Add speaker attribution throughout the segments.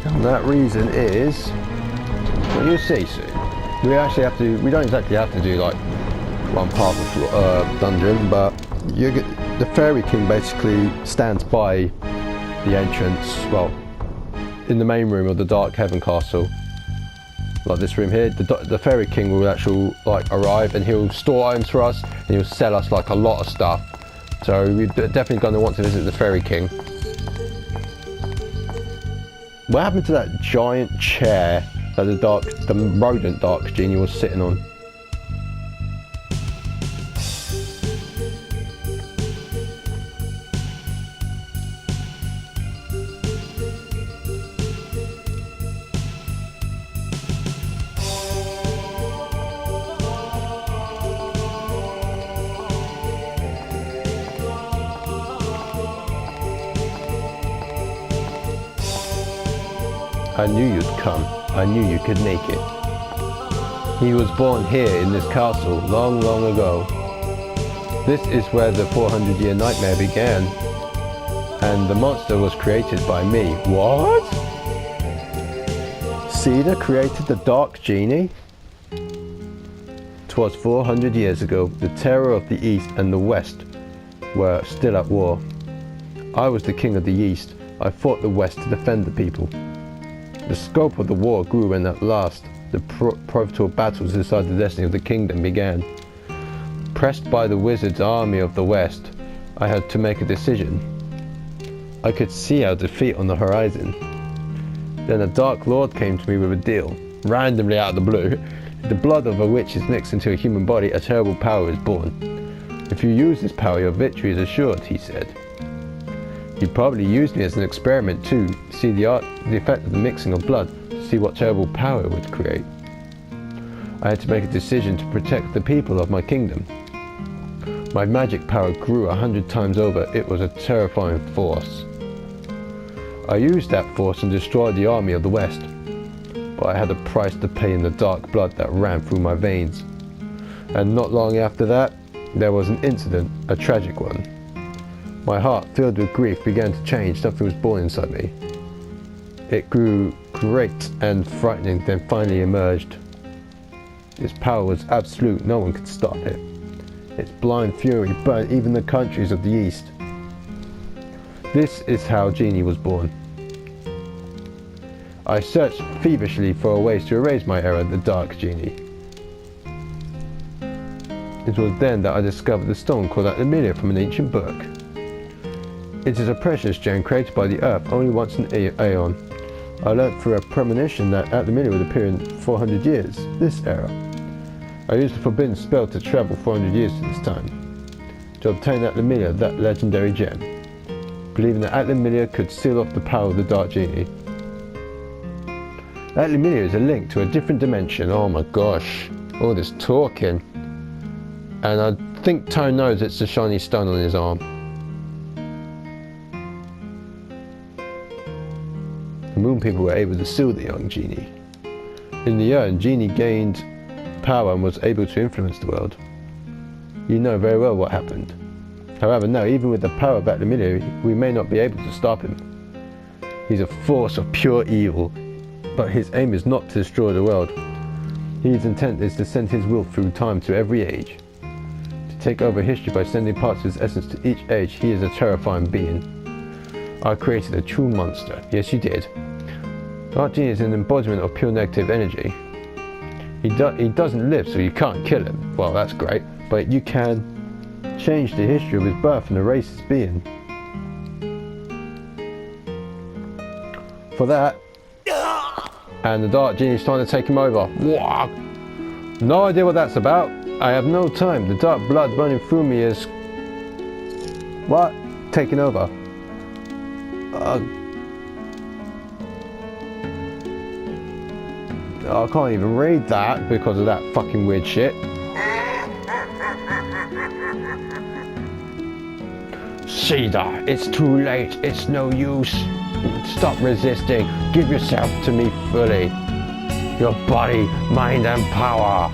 Speaker 1: And that reason is, well, you'll see soon. We don't exactly have to do like one part of the dungeon, but the Fairy King basically stands by the entrance, well, in the main room of the Dark Heaven Castle, like this room here. The Fairy King will actually like arrive, and he'll store items for us, and he'll sell us like a lot of stuff. So we're definitely going to want to visit the Fairy King. What happened to that giant chair that the rodent Dark Genie was sitting on? I knew you'd come. I knew you could make it. He was born here in this castle long, long ago. This is where the 400-year nightmare began. And the monster was created by me. What? Sedas created the Dark Genie? 'Twas 400 years ago. The terror of the East and the West were still at war. I was the king of the East. I fought the West to defend the people. The scope of the war grew when at last the pivotal battles to decide the destiny of the kingdom began. Pressed by the wizard's army of the West, I had to make a decision. I could see our defeat on the horizon. Then a dark lord came to me with a deal, randomly out of the blue. If the blood of a witch is mixed into a human body, a terrible power is born. If you use this power, your victory is assured, he said. He probably used me as an experiment to see the effect of the mixing of blood, to see what terrible power it would create. I had to make a decision to protect the people of my kingdom. My magic power grew 100 times over. It was a terrifying force. I used that force and destroyed the army of the West, but I had a price to pay in the dark blood that ran through my veins. And not long after that, there was an incident, a tragic one. My heart, filled with grief, began to change. Something was born inside me. It grew great and frightening, then finally emerged. Its power was absolute. No one could stop it. Its blind fury burned even the countries of the East. This is how Genie was born. I searched feverishly for ways to erase my error, the Dark Genie. It was then that I discovered the stone called Atlamillia from an ancient book. It is a precious gem created by the earth only once in an aeon. I learnt through a premonition that Atlamillia would appear in 400 years, this era. I used the forbidden spell to travel 400 years to this time, to obtain Atlamillia, that legendary gem, believing that Atlamillia could seal off the power of the Dark Genie. Atlamillia is a link to a different dimension. Oh my gosh, all this talking. And I think Tone knows it's the shiny stone on his arm. The Moon people were able to seal the young Genie. In the urn, Genie gained power and was able to influence the world. You know very well what happened. However, now, even with the power of Atlamillia, we may not be able to stop him. He's a force of pure evil, but his aim is not to destroy the world. His intent is to send his will through time to every age, to take over history by sending parts of his essence to each age. He is a terrifying being. I created a true monster. Yes, you did. Dark Genie is an embodiment of pure negative energy. He doesn't live, so you can't kill him. Well, that's great, but you can change the history of his birth and erase his being. For that, and the Dark Genie is trying to take him over. No idea what that's about. I have no time. The dark blood running through me is... What? Taking over. I can't even read that because of that fucking weird shit. Sedas, it's too late. It's no use. Stop resisting. Give yourself to me fully. Your body, mind and power.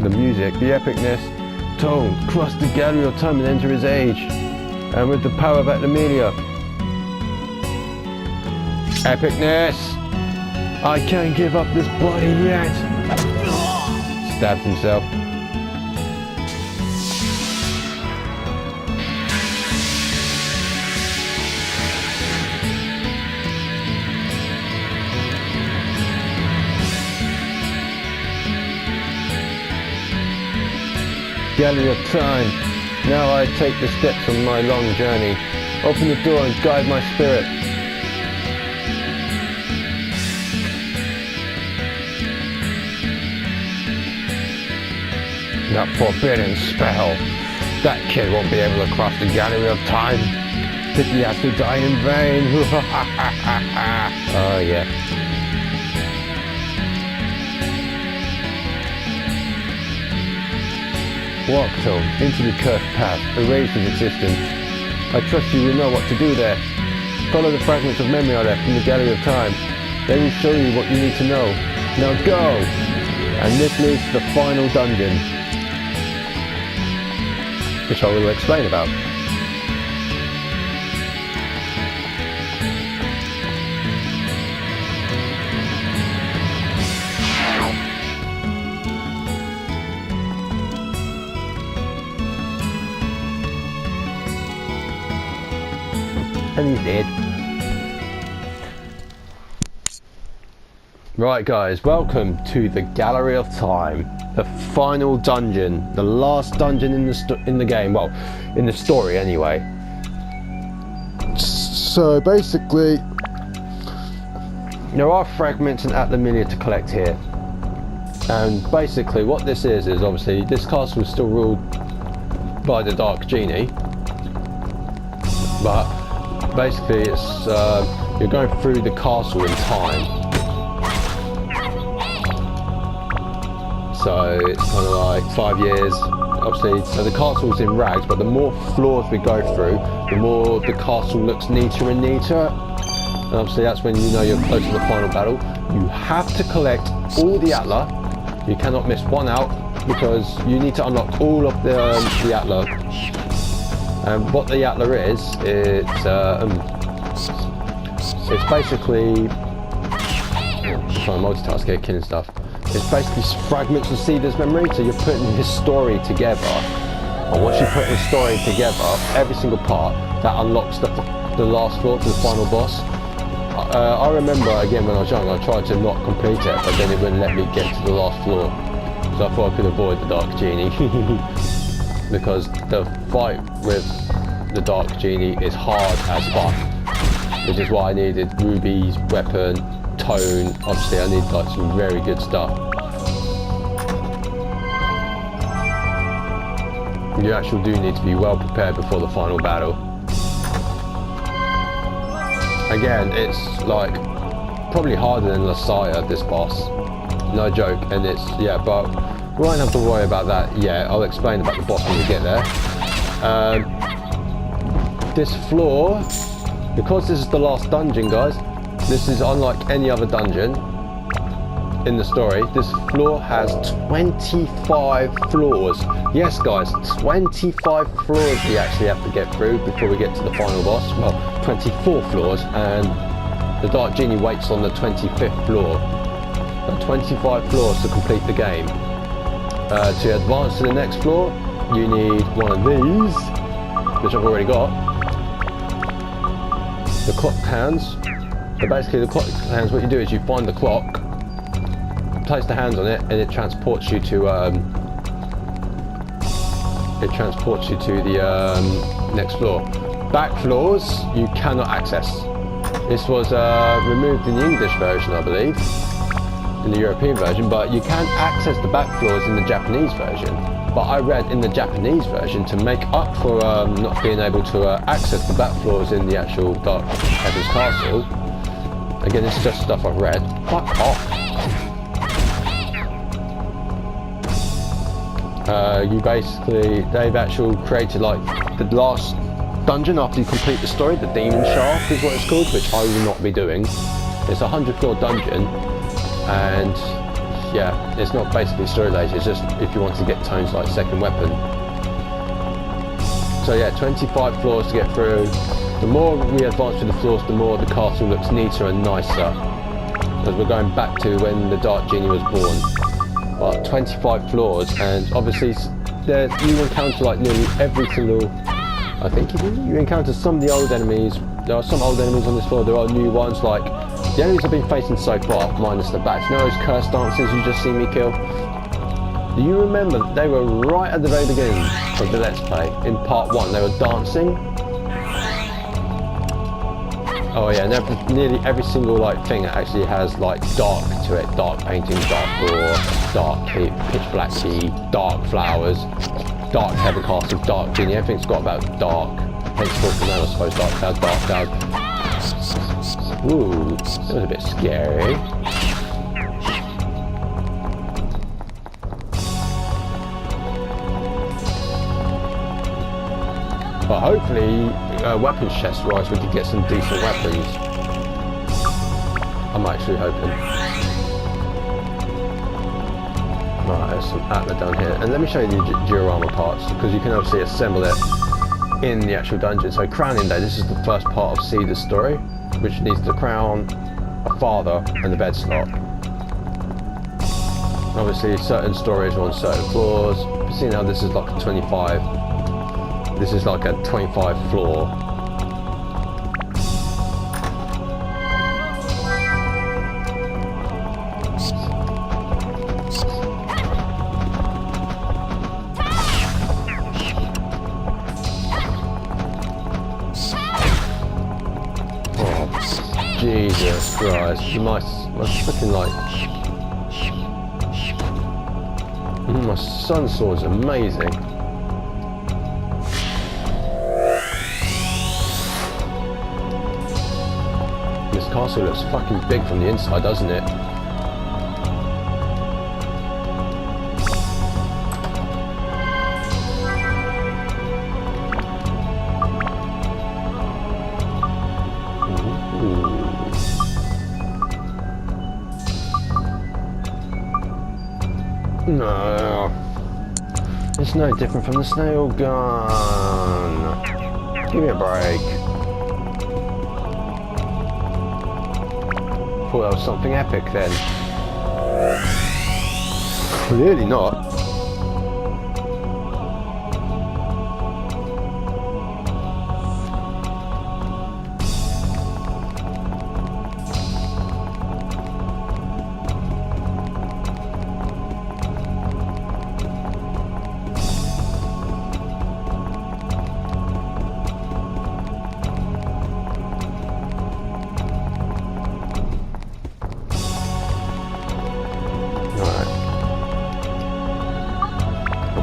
Speaker 1: The music, the epicness, Tone, cross the gallery of time and enter his age. And with the power of Atlamelia. Epicness! I can't give up this body yet! Stabs himself. Gallery of time. Now I take the steps on my long journey. Open the door and guide my spirit. That forbidden spell. That kid won't be able to cross the gallery of time. Did he have to die in vain? Oh yeah. Walk, Tom, into the cursed path, erase his existence. I trust you will know what to do there. Follow the fragments of memory I left in the gallery of time. They will show you what you need to know. Now go! And this leads to the final dungeon, which I will explain about. And he's dead. Right guys, welcome to the Gallery of Time. The final dungeon, the last dungeon in the game, well, in the story anyway. So basically, there are fragments and Atlamelia to collect here. And basically what this is obviously this castle is still ruled by the Dark Genie. But basically it's you're going through the castle in time, so it's kind of like 5 years obviously. So the castle's in rags, but the more floors we go through, the more the castle looks neater and neater, and obviously that's when you know you're close to the final battle. You have to collect all the Atla, you cannot miss one out, because you need to unlock all of the Atla. And what the Atla is, it's basically, I'm trying to multitask here, killing stuff. It's basically fragments of Sedas' memory, so you're putting his story together. And once you put his story together, every single part, that unlocks the last floor to the final boss. I remember, again, when I was young, I tried to not complete it, but then it wouldn't let me get to the last floor. So I thought I could avoid the Dark Genie. Because the fight with the Dark Genie is hard as fuck, which is why I needed Ruby's weapon, Tone. Obviously I need like some very good stuff. You actually do need to be well prepared before the final battle. Again, it's like probably harder than Lasaya, this boss, no joke. And it's, yeah, but we won't have to worry about that yet. I'll explain about the boss when we get there. This floor, because this is the last dungeon, guys, this is unlike any other dungeon in the story. This floor has 25 floors. Yes, guys, 25 floors we actually have to get through before we get to the final boss. Well, 24 floors, and the Dark Genie waits on the 25th floor. So 25 floors to complete the game. To advance to the next floor, you need one of these, which I've already got. The clock hands. So basically the clock hands, what you do is you find the clock, place the hands on it, and it transports you to the next floor. Back floors you cannot access. This was removed in the English version, I believe, in the European version, but you can access the back floors in the Japanese version. But I read in the Japanese version, to make up for not being able to access the back floors in the actual Dark Heaven's Castle. Again, this is just stuff I've read. Fuck off. You basically, they've actually created like the last dungeon after you complete the story. The Demon Shaft is what it's called, which I will not be doing. It's a 100-floor dungeon, and yeah, it's not basically story related. It's just if you want to get Tone's like second weapon, So yeah, 25 floors to get through. The more we advance through the floors, the more the castle looks neater and nicer. Because we're going back to when the Dark Genie was born. But 25 floors, and obviously you encounter like nearly every single... I think you encounter some of the old enemies. There are some old enemies on this floor, there are new ones, like the enemies I've been facing so far, minus the bats. You know those curse dancers you just seen me kill? Do you remember they were right at the very beginning of the Let's Play, in part 1, they were dancing? Oh yeah, and nearly every single like thing actually has like dark to it, dark painting, dark door, dark key, pitch black key, dark flowers, dark heaven castle, dark genie, everything's got about dark. Henceforth from now I suppose dark cloud, dark cloud. Ooh, that was a bit scary. But hopefully, weapons chest wise, we could get some decent weapons. I'm actually hoping. Right, there's some atla down here. And let me show you the diorama parts, because you can obviously assemble it in the actual dungeon. So crowning day, this is the first part of Sedas' story, which needs to crown a father and the bed slot. Obviously certain stories are on certain floors. You see now this is like a 25. This is like a 25 floor. Jesus Christ, my freaking like... my sun sword's amazing. This castle looks fucking big from the inside, doesn't it? No, it's no different from the snail gun. Give me a break. Thought that was something epic then. Clearly not.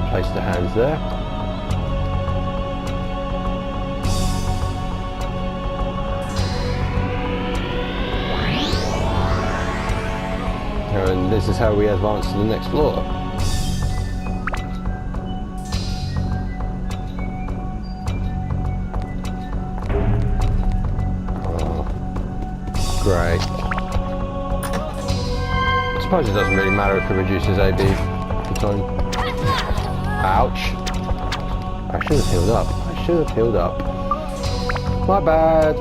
Speaker 1: Place the hands there. And this is how we advance to the next floor. Oh, great. I suppose it doesn't really matter if it reduces AB for time. Ouch. I should have healed up. I should have healed up. My bad.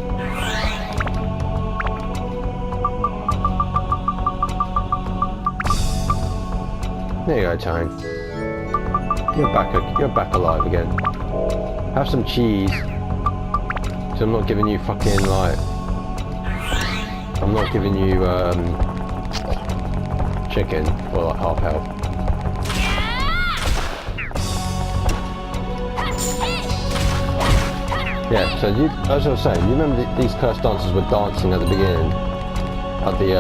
Speaker 1: There you go, Tone. You're back alive again. Have some cheese. So I'm not giving you fucking like... I'm not giving you chicken for like half health. Yeah, so as I was saying, you remember these cursed dancers were dancing at the beginning of the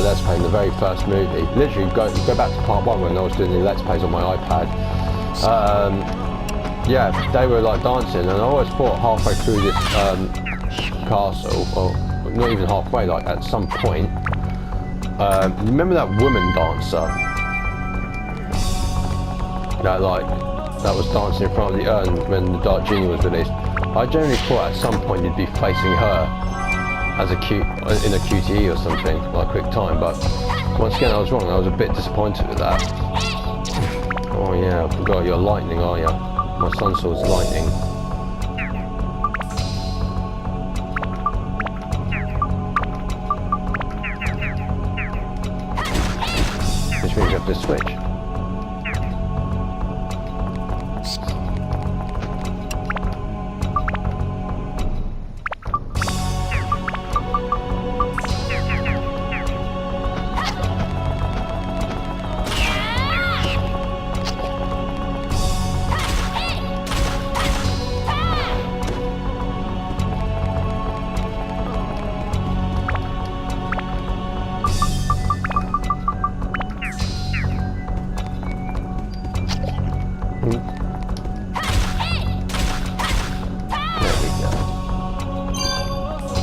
Speaker 1: Let's Play in the very first movie. Literally, go back to part 1 when I was doing the Let's Plays on my iPad. Yeah, they were like dancing, and I always thought halfway through this castle, or not even halfway, like at some point, remember that woman dancer? That was dancing in front of the urn when the Dark Genie was released. I generally thought at some point you'd be facing her as in a QTE or something, like quick time, but once again I was wrong. I was a bit disappointed with that. Oh yeah, I forgot you're lightning, are you? My sun sword's lightning. have to switch.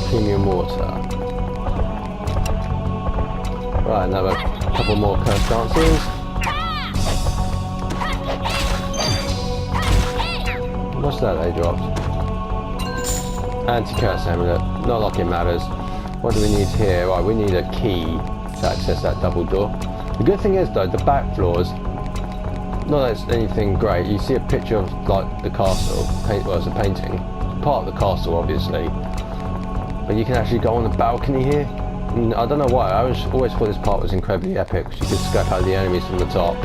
Speaker 1: Premium water. Right, another couple more curse dances. What's that they dropped? Anti-curse amulet. Not like it matters. What do we need here? Right, we need a key to access that double door. The good thing is though, the back floors, not that it's anything great. You see a picture of like the castle. Well, it's a painting. It's part of the castle, obviously. But you can actually go on the balcony here. And I don't know why, I always thought this part was incredibly epic. You could scope out the enemies from the top.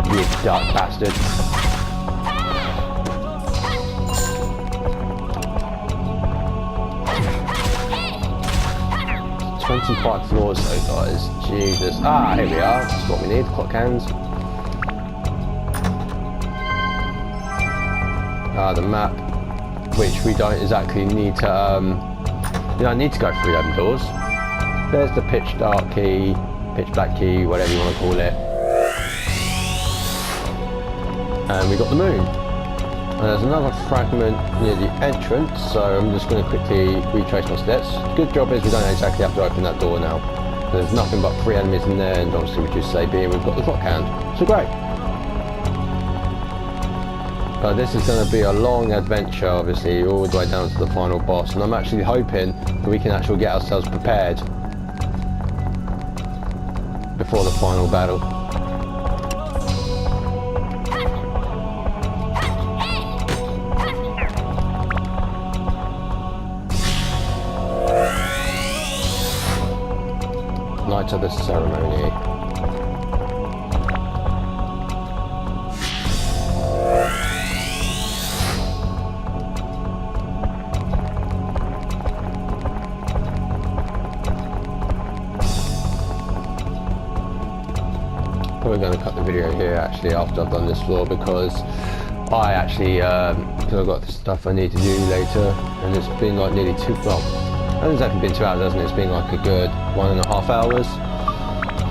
Speaker 1: You dark bastard. "25 floors though, guys. Jesus. Ah, here we are. That's what we need. Clock hands. Ah, the map, which we don't exactly need to, you don't need to go through them doors. There's the pitch dark key, pitch black key, whatever you want to call it. And we got the moon. And there's another fragment near the entrance, so I'm just going to quickly retrace my steps. The good job is we don't exactly have to open that door now. There's nothing but 3 enemies in there, and obviously we just say being we've got the clock hand. So great. But this is going to be a long adventure, obviously, all the way down to the final boss, and I'm actually hoping that we can actually get ourselves prepared before the final battle. Night of the ceremony. Probably going to cut the video here actually after I've done this floor, because I actually because I've got stuff I need to do later, and it's been like nearly it hasn't exactly been 2 hours, hasn't it? It's been like a good 1.5 hours.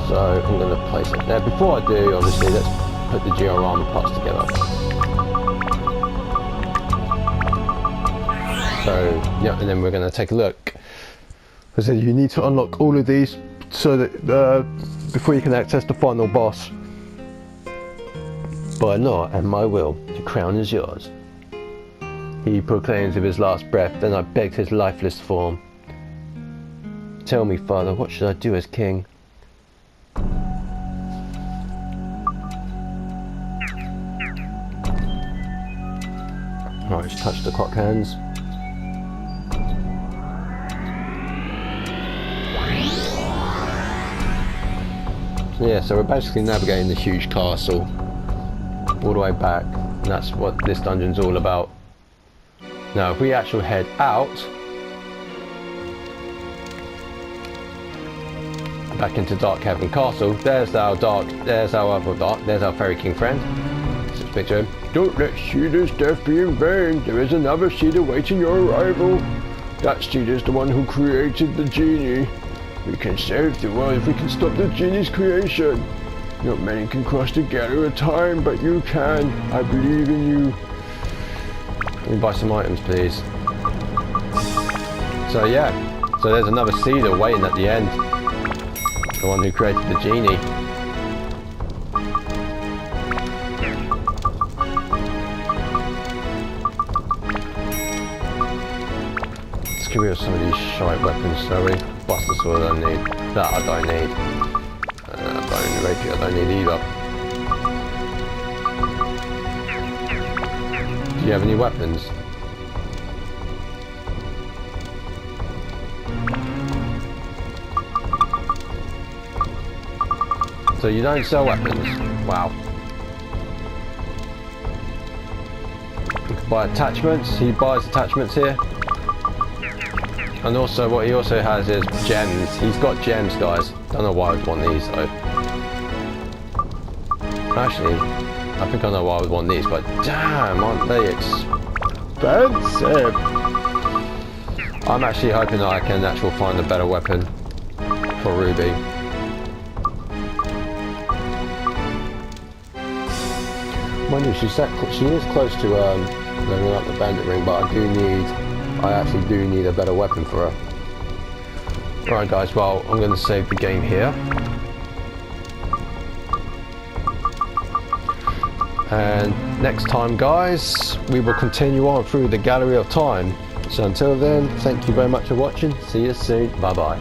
Speaker 1: So I'm going to place it there. Before I do, obviously, let's put the GR armor parts together. So, yeah, and then we're going to take a look. I said you need to unlock all of these so that before you can access the final boss. By law and my will, the crown is yours. He proclaims with his last breath, then I begged his lifeless form. Tell me, Father, what should I do as king? Right, just touch the clock hands. Yeah, so we're basically navigating the huge castle all the way back, and that's what this dungeon's all about. Now, if we actually head out back into Dark Cavern Castle, there's our Fairy King friend. Let's speak to him. Don't let Sedas' death be in vain. There is another seed awaiting your arrival. That seed is the one who created the genie. We can save the world if we can stop the genie's creation. Not many can cross the gate at a time, but you can. I believe in you. Let me buy some items, please. So yeah, So there's another Seeder waiting at the end. The one who created the genie. Let's get rid of some of these shite weapons, shall we? Buster Sword I don't need. That I don't need. Bone Rapier I don't need either. Do you have any weapons? So you don't sell weapons? Wow. You can buy attachments. He buys attachments here. And also what he also has is gems. He's got gems, guys. Don't know why I would want these though. Actually, I think I know why I would want these, but damn, aren't they expensive? I'm actually hoping that I can actually find a better weapon for Ruby. Mind you, she is close to leveling up the bandit ring, but I actually do need a better weapon for her. Alright guys, well, I'm going to save the game here. And next time, guys, we will continue on through the Gallery of Time. So until then, thank you very much for watching. See you soon. Bye bye.